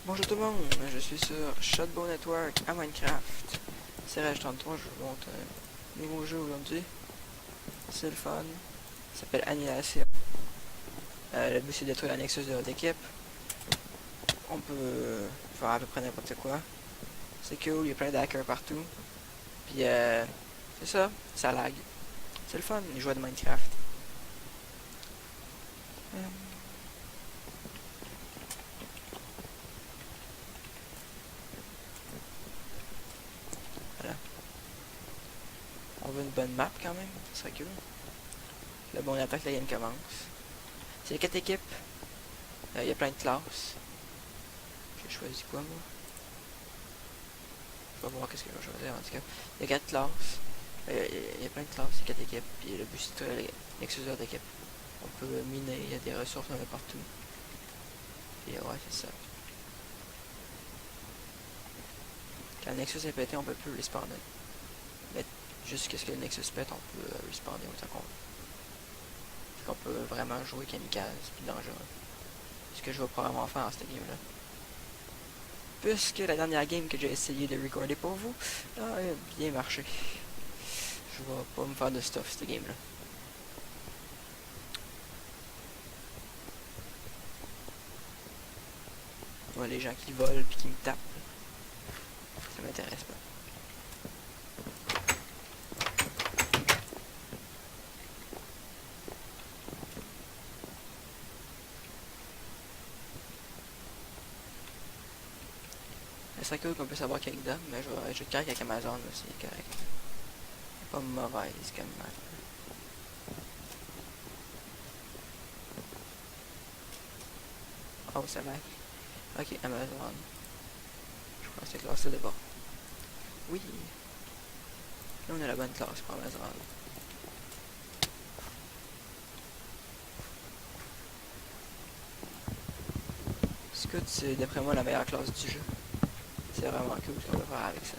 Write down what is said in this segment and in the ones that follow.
Bonjour tout le monde, je suis sur Shotbow Network à Minecraft. C'est Rage33, je vous montre un nouveau jeu aujourd'hui. C'est le fun. Ça s'appelle Annihilation. Le but c'est de détruire la Nexus de votre équipe. On peut faire à peu près n'importe quoi. C'est cool, il y a plein d'hackers partout. Puis c'est ça lag. C'est le fun, les joueurs de Minecraft. Voilà. On veut une bonne map quand même, ça serait cool. Là bon, on attaque, la game commence. C'est 4 équipes. Il y a plein de classes. J'ai choisi quoi moi? Je vais voir qu'est-ce que je vais choisir en tout cas. Il y a 4 classes. Il y a plein de classes, il y a 4 équipes. Puis le but c'est de Nexus d'équipe. On peut miner, il y a des ressources un peu partout. Et ouais, c'est ça. Quand le Nexus est pété, on peut plus respawner. Mais jusqu'à ce que le Nexus pète, on peut respawner autant qu'on veut. Fait qu'on peut vraiment jouer kamikaze, puis dangereux. Ce que je vais probablement faire dans cette game-là. Puisque la dernière game que j'ai essayé de recorder pour vous a bien marché. Je vais pas me faire de stuff cette game-là. Je vois les gens qui volent puis qui me tapent. Ça m'intéresse pas. C'est serait cool qu'on puisse avoir Kingdom, mais je vais carrer avec Amazon aussi, c'est correct. C'est pas mauvaise comme map. Oh, ça va. Ok, Amazon. Je crois que c'est classé de bas. Oui. Là, on a la bonne classe pour Amazon. Scout, c'est d'après moi la meilleure classe du jeu. C'est vraiment cool ce qu'on peut faire avec ça.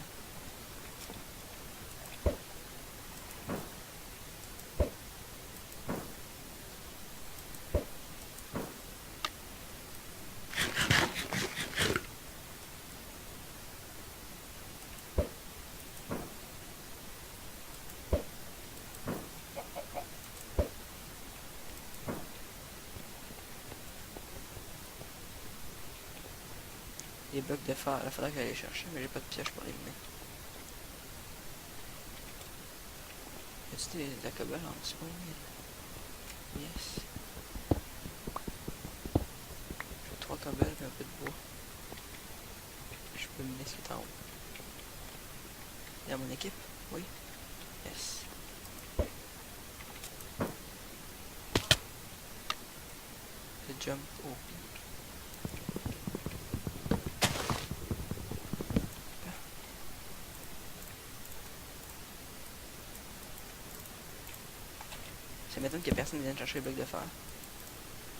Les blocs de fer, il faudrait que j'aille les chercher, mais j'ai pas de piège pour les mener. Y a-t-il des accobables en dessous? Yes. J'ai 3 cobbles et un peu de bois. Je peux miner ce qui est en haut. Il y a mon équipe? Oui. Yes. Je jump au pic. Ça m'étonne que personne ne vienne chercher le bloc de fer.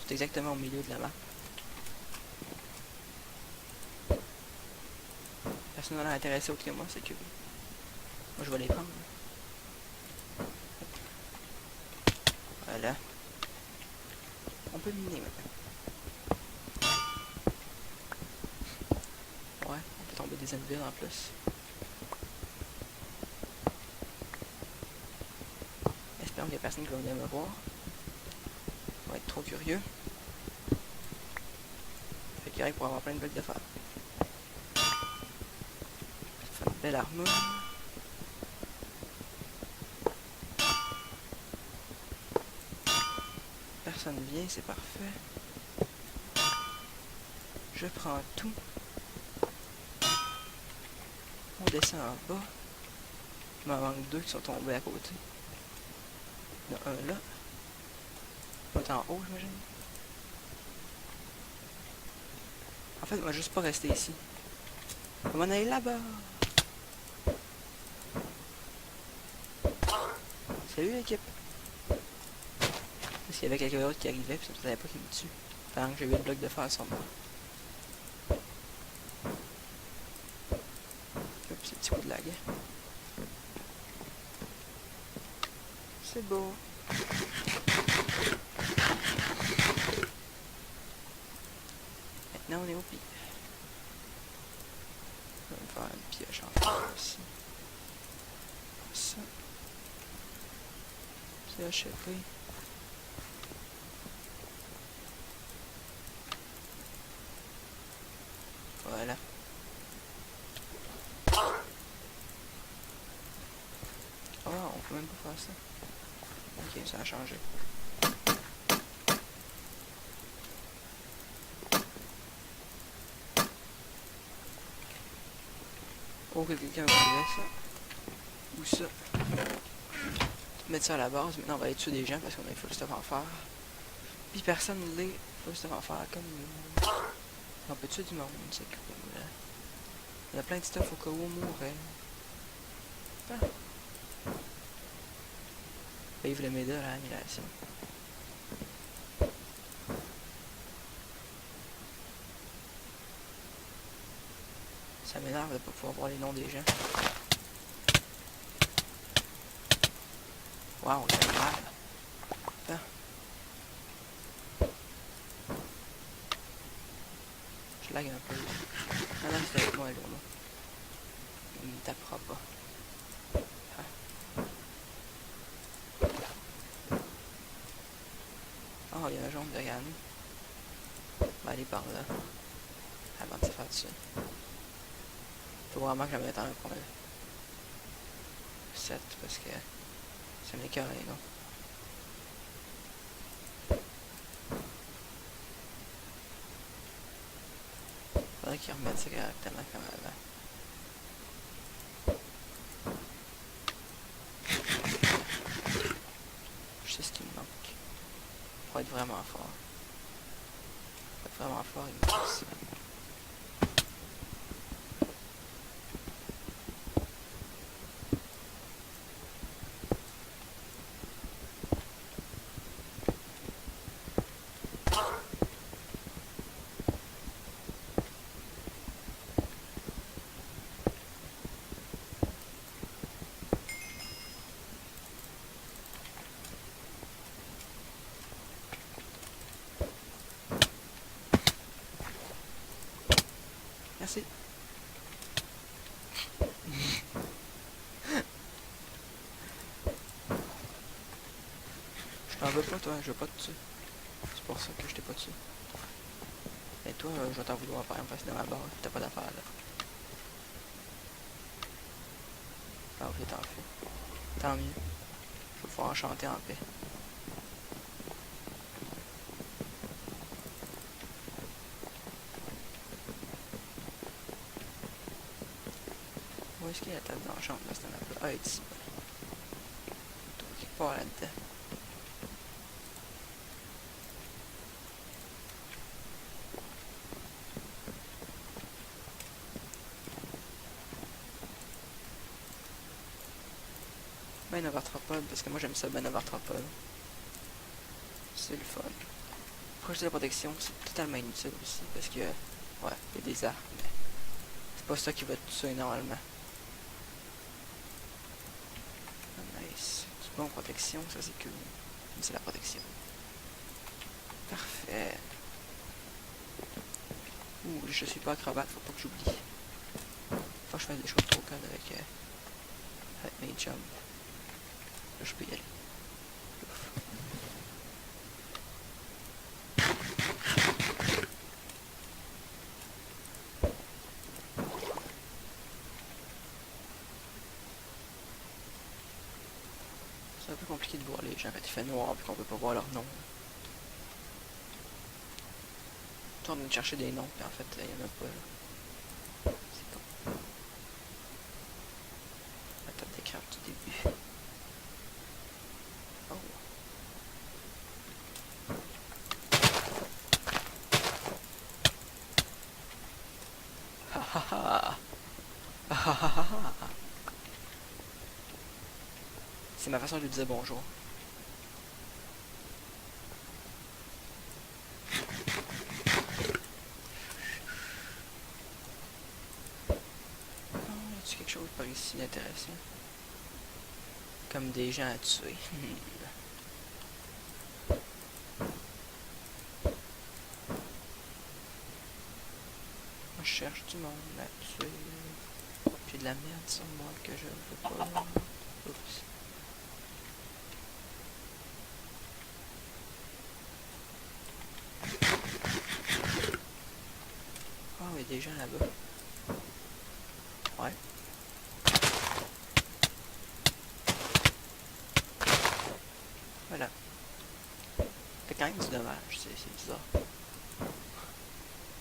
C'est exactement au milieu de la map. Personne n'en a intéressé autre que moi, c'est que moi je vais les prendre. Voilà. On peut miner maintenant. Ouais, on peut tomber des anvils en plus. Espérons qu'il n'y a personne qui va venir me voir. On va être trop curieux. Fait qu'il y pour avoir plein de blocs de fer. Ça fait une belle armure. Personne vient, c'est parfait. Je prends tout. On descend en bas. Il m'en manque 2 qui sont tombés à côté. Il y en a un là. Il va être en haut, j'imagine. En fait, on va juste pas rester ici. On va aller là-bas. Salut l'équipe. Parce qu'il y avait quelqu'un d'autre qui arrivait, puis ça ne savait pas qu'il me tue. Pendant que j'ai 8 blocs de fer sur moi. Oups, c'est petit coup de lag. C'est beau. Maintenant on est au pied. Je vais me faire une pioche en fer aussi. Ça. Pioche épée. Voilà. Oh, on peut même pas faire ça. Ok, ça a changé. Oh, que quelqu'un voulait ça. Ou ça. Mettre ça à la base. Maintenant, on va aller tuer des gens parce qu'on a full stuff en fer. Puis personne ne l'est. Full stuff en fer comme nous. On peut tuer du monde, c'est cool. Il y a plein de stuff au cas où on mourrait. Ah. Vive le méda à l'annihilation. Ça m'énerve de pas pouvoir voir les noms des gens. Waouh, c'est mal. Attends. Je lag un peu. Ah non, c'est avec moi, là. Il me tapera pas. Oh, il y a un jaune derrière nous. On va aller par là. Avant de se faire dessus. Faut vraiment que je me mette en point 7 parce que ça m'écœure, non? Faudrait qu'ils remettent ça correctement comme avant. Je sais ce qui me manque. Pour être vraiment fort. Pour être vraiment fort, il me manque ça. Merci. Je t'en veux pas, toi, je veux pas te tuer. C'est pour ça que je t'ai pas tué. Et toi, je vais t'en vouloir par exemple parce que dans ma barre, t'as pas d'affaire là. Ah ok, t'en fais. Tant mieux. Je vais pouvoir chanter en paix. Où est-ce qu'il y a la table dans la chambre là, c'est un peu. Ah, ici. Toi qui part là-dedans. Ben Arthropode, parce que moi j'aime ça, Ben Arthropode. C'est le fun. Proche de la protection, c'est totalement inutile aussi, parce que, ouais, il y a des armes, mais c'est pas ça qui va te tuer normalement. Ah, nice. Du bon protection, ça c'est cool. C'est la protection. Parfait. Ouh, je suis pas acrobate, faut pas que j'oublie. Faut que je fasse des choses trop connes avec mes jumps. Là, je peux y aller. Ouf. C'est un peu compliqué de voir les gens quand il fait noir et qu'on peut pas voir leur nom. On est en train de chercher des noms, puis en fait, il y en a pas là. C'est con. La table d'écran du début. Oh. Ha ha ha. Ha ha ha ha. C'est ma façon de lui dire bonjour. Y a quelque chose par ici d'intéressant? Comme des gens à tuer. Moi je cherche du monde à tuer. J'ai de la merde sur moi que je ne veux pas. Oups. Oh, il y a des gens là-bas. Ouais. Voilà. Fait quand même du dommage, c'est bizarre.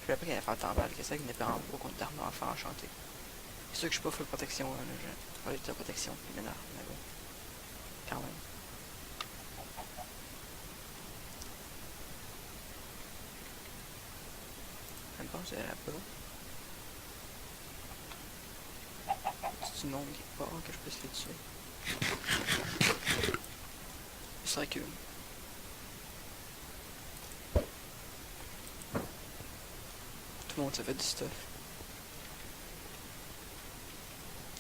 Je savais pas qu'il allait faire tant mal que ça, qu'il n'était pas en bois contre l'armure enfin enchanté. C'est sûr que je suis pas full protection, là, je vais aller de la protection, puis m'énerve, mais bon. Quand même. Je pense que là-bas. C'est du monde quelque part que je puisse les tuer. Il serait que. Tout le monde se fait du stuff.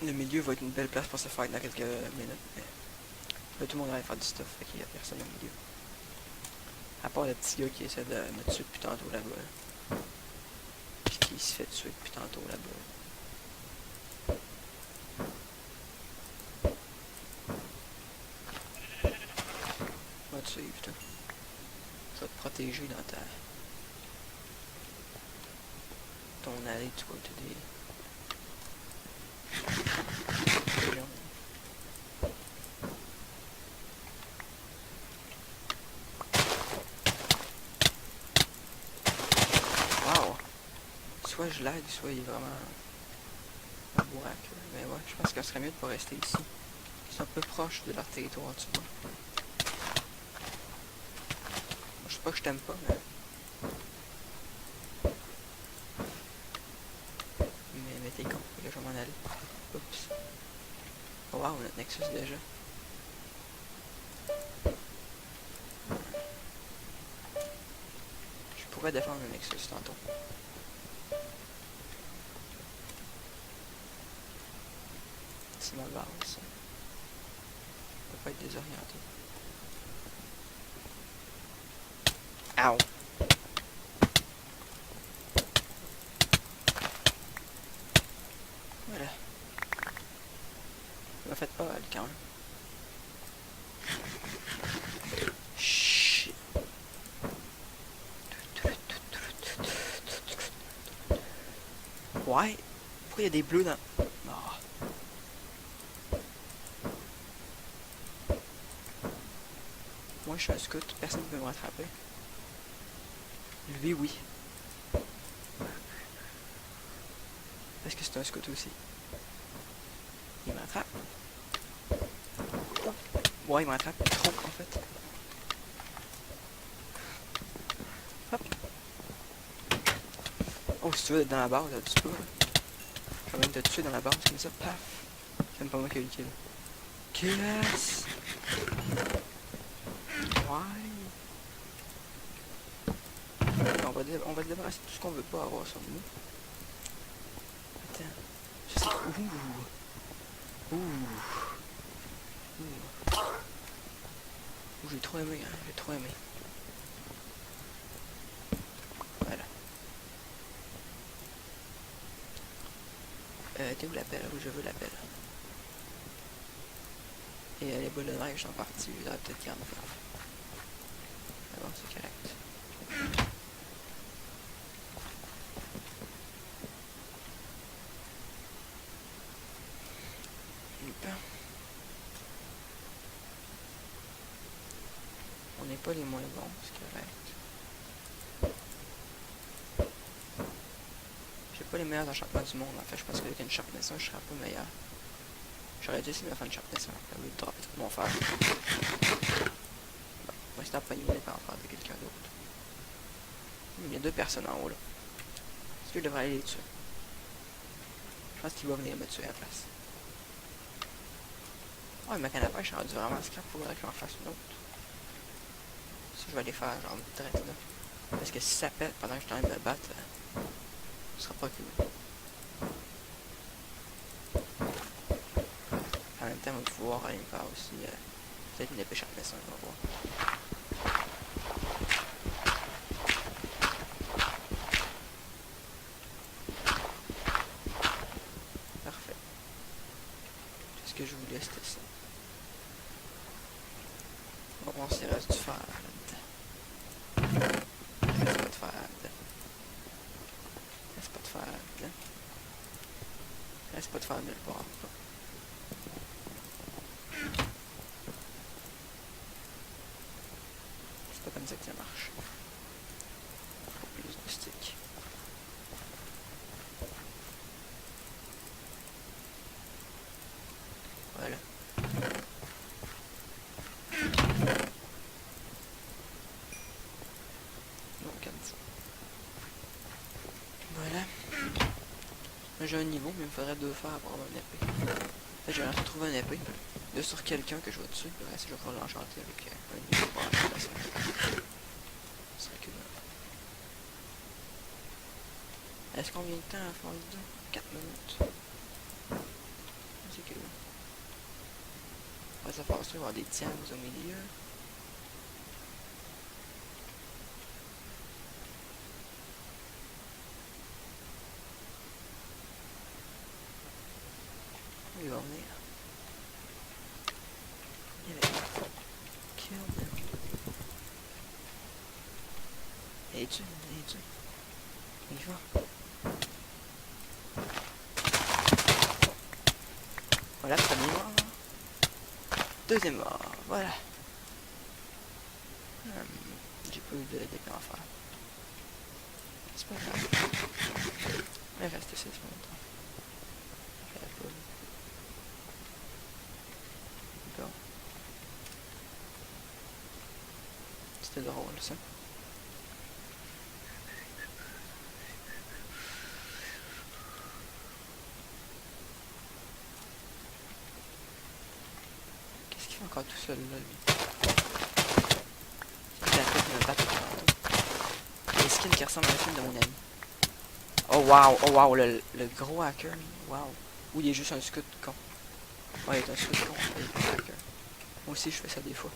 Le milieu va être une belle place pour se fight dans quelques minutes, mais là, tout le monde va aller faire du stuff, fait qu'il y a personne au milieu. À part le petit gars qui essaie de me tuer depuis tantôt là-bas. Puis qui se fait tuer depuis tantôt là-bas. Va te suivre, toi. Je vais te protéger dans ton allée du côté des... Wow! Soit je lag, soit il est vraiment un bourraque. Mais ouais, je pense que ce serait mieux de pas rester ici. Ils sont un peu proches de leur territoire, tu vois. Je sais pas que je t'aime pas, mais... Mais t'es con, je vais m'en aller. Oups. Oh wow, notre Nexus déjà. Je pourrais défendre le Nexus tantôt. C'est ma base, ça. Je peux pas être désorienté. Ow! Voilà. Ça m'a fait pas mal quand même. Shit. Ouais. Pourquoi il y a des bleus dans... Oh. Moi je suis un scout, personne ne peut me rattraper. Lui oui. Parce que c'est un scout aussi. Il m'attrape. Ouais, il m'attrape trop en fait. Hop. Oh, si tu veux être dans la base, là, tu peux. Je vais même te tuer dans la base comme ça, paf. C'est même pas moi qui ai eu le kill. Kill-ass! Ouais. On va se débarrasser de tout ce qu'on veut pas avoir sur nous. Attends. Je sais. Ouh. J'ai trop aimé, hein. J'ai trop aimé. Voilà. T'es où l'appel? Où je veux l'appel? Et les boules de neige sont parties. J'aurais peut-être qu'il y en a. Ah bon, c'est correct. On n'est pas les moins bons, c'est correct. J'ai pas les meilleurs enchantements du monde, en fait. Je pense qu'avec une sharpness 1, je serais un peu meilleur. J'aurais dû essayer de me faire une sharpness 1, au lieu de dropper tout mon fer. Bon, on va essayer d'empoigner pas en faire de quelqu'un d'autre. Il y a deux personnes en haut, là. Est-ce que je devrais aller les tuer? Je pense qu'il va venir me tuer à la place. Oh, ma canne à pêche, je suis rendu vraiment scrap, faudrait que j'en fasse une autre. Ça, je vais aller faire genre direct là. Parce que si ça pète pendant que je suis en train de me battre, ce sera pas cool. En même temps, on va pouvoir aller me faire aussi peut-être une épée sharpness, on va voir. que je voulais, c'était ça. On va voir s'il reste du fer là-dedans. Il reste pas de fer là-dedans. Il reste pas de fer là-dedans. Il reste pas de fer nulle part. C'est pas comme ça que ça marche. Faut plus de stick. Voilà. Voilà. J'ai un niveau, mais il me faudrait 2 fers pour avoir une épée. En fait, j'ai vraiment trouvé une épée. De sur quelqu'un que je vais dessus. Le reste, je vais pouvoir l'enchanter avec un niveau pour enchanter ça. Ce serait que est-ce qu'on vient de temps à faire le 2? 4 minutes. C'est que on va se faire ça, il va y avoir des tiens au milieu. Il va venir. Il va venir. Kill them. Es-tu? Il va. Voilà, premier mort. Deuxième mort. Voilà. J'ai pas eu d'épée en fer. C'est pas grave. Mais reste 6 minutes. Bon. C'était drôle ça. Qu'est-ce qu'il fait encore tout seul là, lui? Il a fait me battre tantôt. Les skins qui ressemblent à la film de mon ami. Oh wow, le gros hacker. Wow. Ou il est juste un scout con. Ouais, il est un scout con, il est pas un hacker. Moi aussi je fais ça des fois.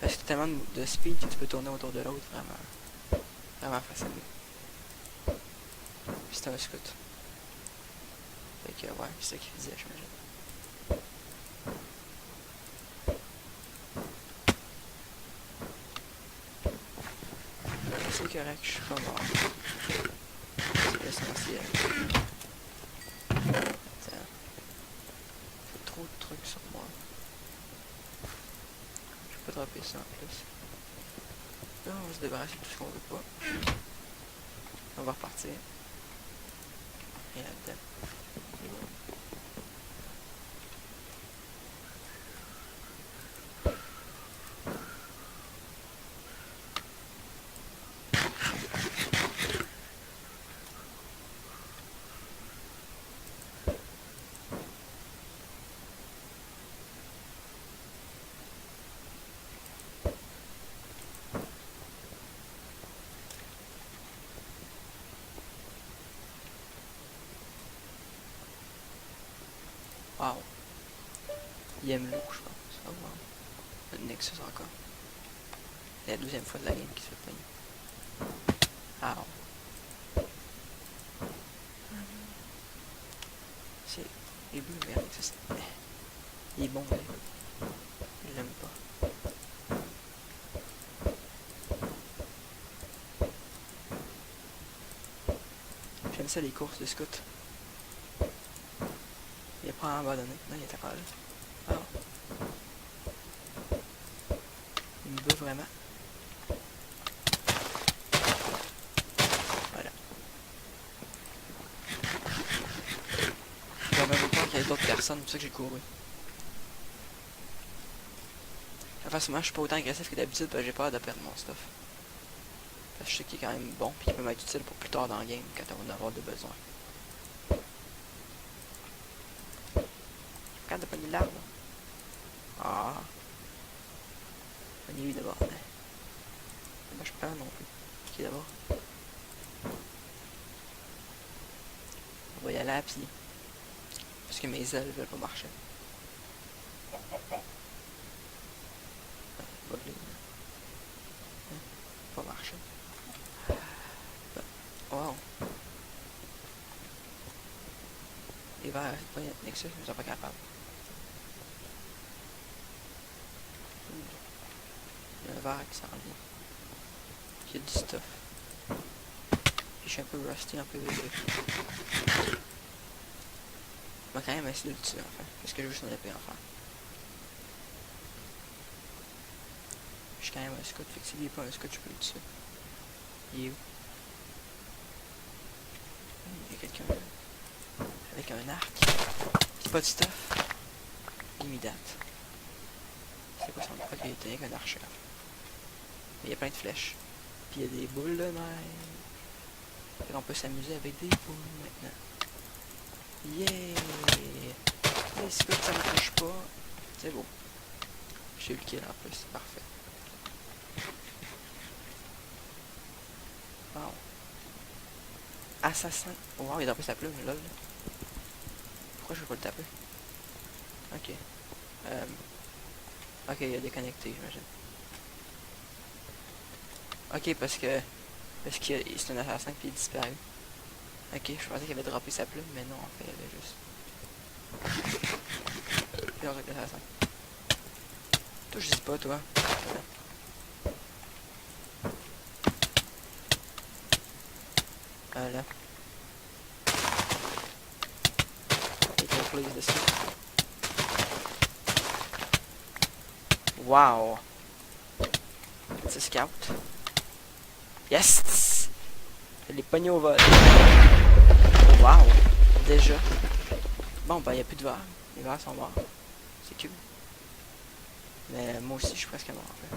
Parce que t'as tellement de speed que tu peux tourner autour de l'autre vraiment facilement. Puis c'est un scout. Fait que ouais, c'est ça qu'il disait, j'imagine. C'est correct, je suis pas mort. C'est l'essentiel. Attends. J'ai trop de trucs sur moi. Je peux pas dropper ça en plus. Là, on va se débarrasser de tout ce qu'on veut pas. On va repartir. Et là-dedans. Wow. Il aime l'eau, je pense. Oh wow. Le Nexus encore. C'est la deuxième fois de la game qui se fait pogner. Wow. C'est... Les bleus, merde, Nexus. Il est bon, mais... Je l'aime pas. J'aime ça les courses de scout. Il est pas abandonné. Non, il est encore là. Ah. Il me veut vraiment. Voilà. J'avais peur qu'il y ait d'autres personnes, c'est pour ça que j'ai couru. Enfin, souvent, je suis pas autant agressif que d'habitude parce que j'ai peur de perdre mon stuff. Parce que je sais qu'il est quand même bon et qu'il peut m'être utile pour plus tard dans le game quand on va en avoir de besoin. Quand t'as pogné l'arbre. Ah. Pogné lui d'abord. Moi je prends non plus. Ok d'abord. On va y aller à pied. Parce que mes ailes veulent pas marcher. Pas marcher. Wow. Les verts, c'est pas Nexus, ils sont pas capables. le verre qui s'en vient. Il y a du stuff. Puis je suis un peu rusty en PvP. Je vais quand même essayer de le tuer enfin. Parce que je veux juste en épée enfin. Je suis quand même un scout, fait que s'il n'est pas un scout, je peux le tuer. Il est où? Il y a quelqu'un avec un arc. C'est pas de stuff. Il m'y date. C'est quoi son nom? Ok, il était avec un archer. Mais il y a plein de flèches. Puis il y a des boules de neige. Fait qu'on peut s'amuser avec des boules maintenant. Yeah! Les scouts, ça me touche pas. C'est beau. J'ai eu le kill en plus, c'est parfait. Wow. Assassin. Oh, wow, il a droppé sa plume, lol. Pourquoi je veux pas le taper? Ok. Ok, il a déconnecté, j'imagine. Ok, parce que c'est un assassin qui est disparu. Ok, je pensais qu'il avait droppé sa plume, mais non, en fait, il avait juste... Il avec l'assassin. Toi, je sais pas, toi. Là. Il était place dessus. Wow! C'est scout. Yes! Je l'ai pogné au vol. Wow! Déjà. Bon, ben, il n'y a plus de verres. Les verres sont morts. C'est cool. Mais moi aussi, je suis presque mort, en fait.